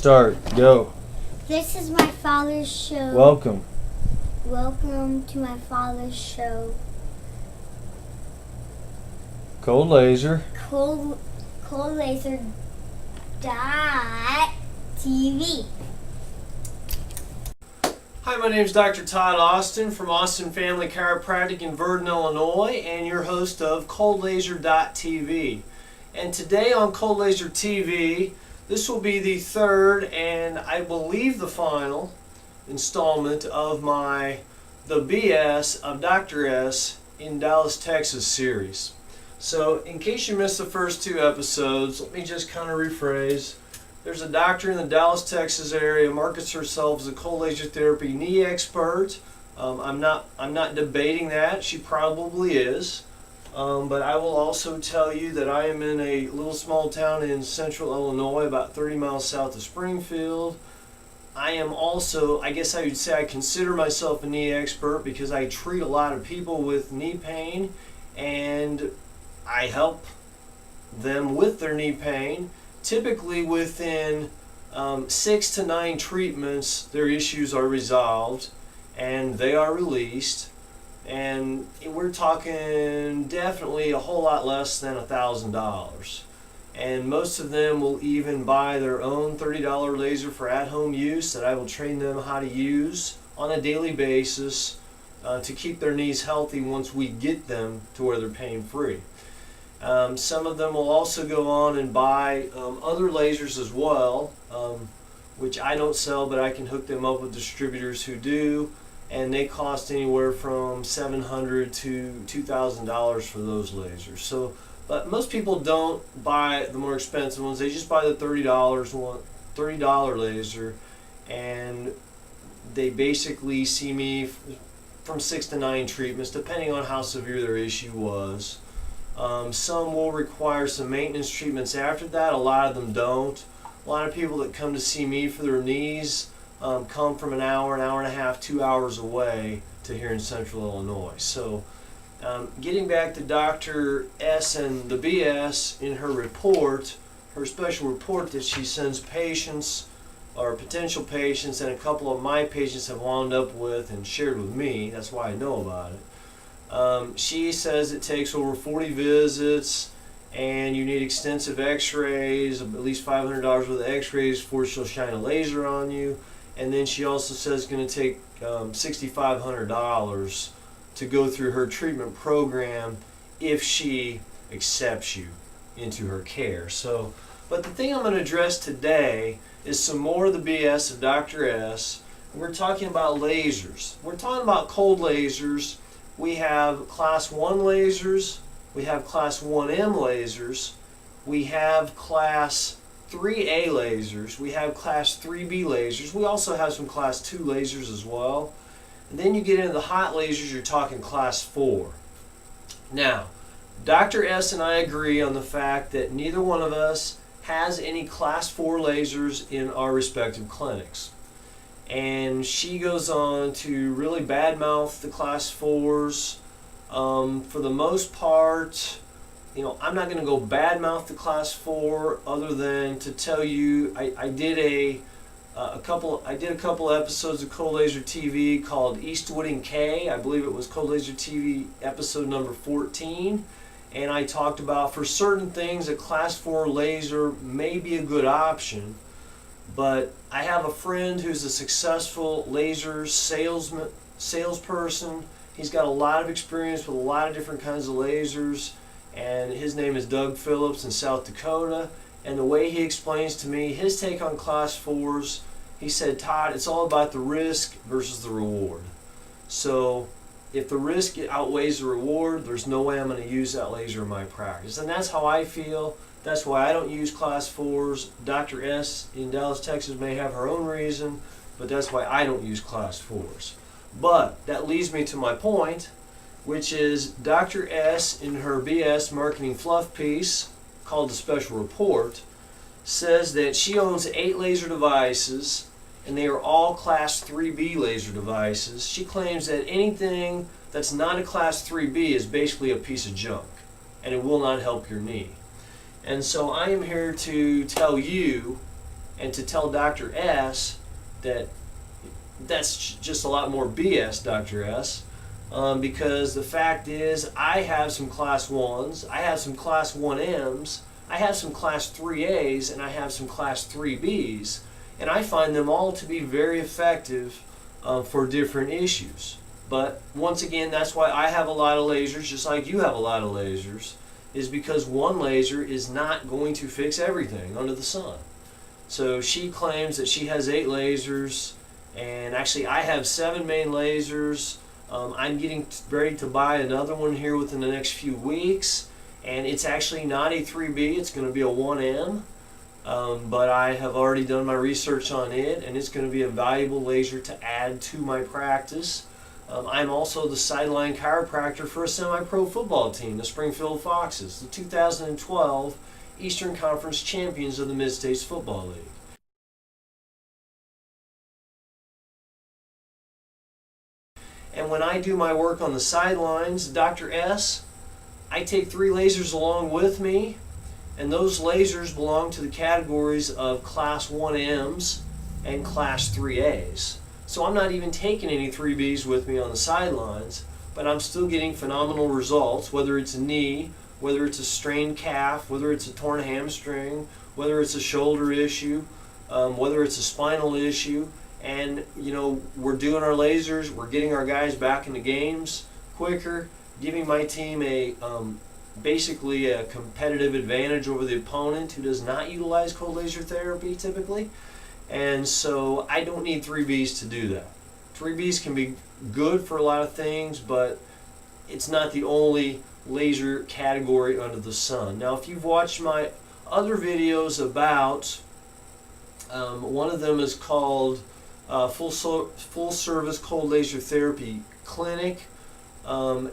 Start. Go. This is my father's show. Welcome. Welcome to my father's show. Cold Laser. Cold Laser TV. Hi, my name is Dr. Todd Austin from Austin Family Chiropractic in Verdon, Illinois, and your host of ColdLaser.tv. And today on Cold Laser TV, this will be the third and I believe the final installment of my The BS of Dr. S in Dallas, Texas series. So, in case you missed the first two episodes, let me just kind of rephrase. There's a doctor in the Dallas, Texas area, markets herself as a cold laser therapy knee expert. I'm not debating that. She probably is. But I will also tell you that I am in a little small town in central Illinois, about 30 miles south of Springfield. I am also, I guess I would say I consider myself a knee expert because I treat a lot of people with knee pain and I help them with their knee pain. Typically within 6 to 9 treatments, their issues are resolved and they are released. And we're talking definitely a whole lot less than $1,000. And most of them will even buy their own $30 laser for at-home use that I will train them how to use on a daily basis to keep their knees healthy once we get them to where they're pain-free. Some of them will also go on and buy other lasers as well, which I don't sell, but I can hook them up with distributors who do. And they cost anywhere from $700 to $2,000 for those lasers. So, but most people don't buy the more expensive ones. They just buy the $30 laser, and they basically see me from 6 to 9 treatments, depending on how severe their issue was. Some will require some maintenance treatments after that. A lot of them don't. A lot of people that come to see me for their knees come from an hour and a half, 2 hours away to here in central Illinois. So getting back to Dr. S and the BS, in her report, her special report that she sends patients or potential patients and a couple of my patients have wound up with and shared with me, that's why I know about it. She says it takes over 40 visits and you need extensive x-rays, at least $500 worth of x-rays before she'll shine a laser on you. And then she also says it's going to take $6,500 to go through her treatment program if she accepts you into her care. So, but the thing I'm going to address today is some more of the BS of Dr. S. We're talking about lasers. We're talking about cold lasers. We have class 1 lasers. We have class 1M lasers. We have class 3A lasers, we have class 3B lasers, we also have some class 2 lasers as well. And then you get into the hot lasers, you're talking class 4. Now, Dr. S and I agree on the fact that neither one of us has any class 4 lasers in our respective clinics. And she goes on to really badmouth the class 4s. For the most part, you know, I'm not going to go badmouth the class 4 other than to tell you I did a couple episodes of Cold Laser TV called Eastwood and K. I believe it was Cold Laser TV episode number 14, and I talked about for certain things a class 4 laser may be a good option, but I have a friend who's a successful laser salesperson. He's got a lot of experience with a lot of different kinds of lasers. And his name is Doug Phillips in South Dakota. And the way he explains to me his take on class 4s, he said, Todd, it's all about the risk versus the reward. So if the risk outweighs the reward, there's no way I'm going to use that laser in my practice. And that's how I feel. That's why I don't use class 4s. Dr. S in Dallas, Texas may have her own reason, but that's why I don't use class 4s. But that leads me to my point, which is Dr. S in her BS marketing fluff piece called the special report says that she owns 8 laser devices and they are all class 3B laser devices. She claims that anything that's not a class 3B is basically a piece of junk and it will not help your knee. And so I am here to tell you and to tell Dr. S that that's just a lot more BS, Dr. S. Because the fact is, I have some Class 1s, I have some Class 1Ms, I have some Class 3As, and I have some Class 3Bs, and I find them all to be very effective for different issues. But once again, that's why I have a lot of lasers, just like you have a lot of lasers, is because one laser is not going to fix everything under the sun. So she claims that she has 8 lasers, and actually I have 7 main lasers. I'm getting ready to buy another one here within the next few weeks, and it's actually not a 3B, it's going to be a 1M, but I have already done my research on it, and it's going to be a valuable laser to add to my practice. I'm also the sideline chiropractor for a semi-pro football team, the Springfield Foxes, the 2012 Eastern Conference champions of the Mid-States Football League. And when I do my work on the sidelines, Dr. S, I take 3 lasers along with me, and those lasers belong to the categories of Class 1Ms and Class 3As. So I'm not even taking any 3Bs with me on the sidelines, but I'm still getting phenomenal results, whether it's a knee, whether it's a strained calf, whether it's a torn hamstring, whether it's a shoulder issue, whether it's a spinal issue. And you know, we're doing our lasers, we're getting our guys back into games quicker, giving my team a basically a competitive advantage over the opponent who does not utilize cold laser therapy typically. And so I don't need 3Bs to do that. 3Bs can be good for a lot of things, but it's not the only laser category under the sun. Now, if you've watched my other videos about, one of them is called Full Service Cold Laser Therapy Clinic, and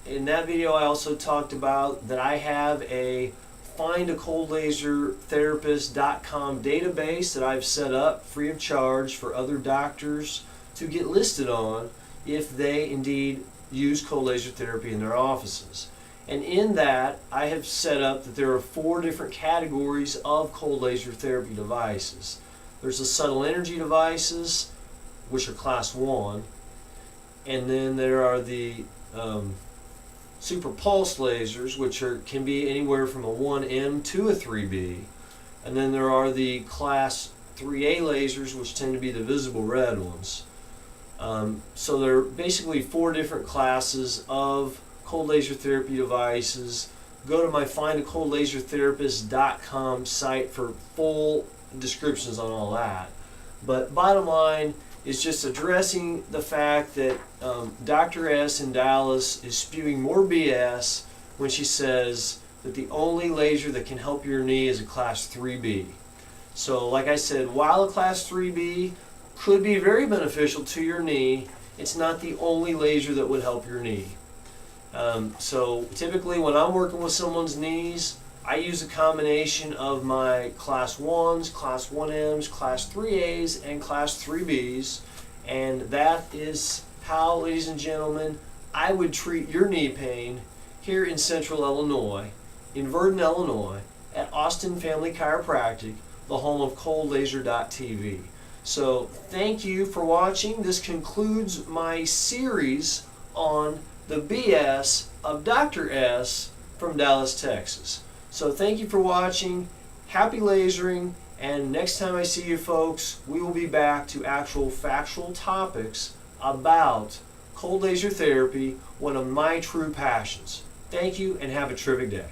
in that video I also talked about that I have a findacoldlasertherapist.com database that I've set up free of charge for other doctors to get listed on if they indeed use cold laser therapy in their offices. And in that, I have set up that there are 4 different categories of cold laser therapy devices. There's the subtle energy devices, which are Class 1, and then there are the super pulse lasers, which can be anywhere from a 1M to a 3B, and then there are the Class 3A lasers, which tend to be the visible red ones. So there are basically 4 different classes of cold laser therapy devices. Go to my findacoldlasertherapist.com site for full descriptions on all that. But bottom line is just addressing the fact that Dr. S in Dallas is spewing more BS when she says that the only laser that can help your knee is a Class 3B. So like I said, while a Class 3B could be very beneficial to your knee, it's not the only laser that would help your knee. So typically when I'm working with someone's knees, I use a combination of my Class 1s, Class 1Ms, Class 3As, and Class 3Bs, and that is how, ladies and gentlemen, I would treat your knee pain here in Central Illinois, in Verdon, Illinois, at Austin Family Chiropractic, the home of ColdLaser.tv. So thank you for watching. This concludes my series on the BS of Dr. S from Dallas, Texas. So thank you for watching, happy lasering, and next time I see you folks, we will be back to actual factual topics about cold laser therapy, one of my true passions. Thank you and have a terrific day.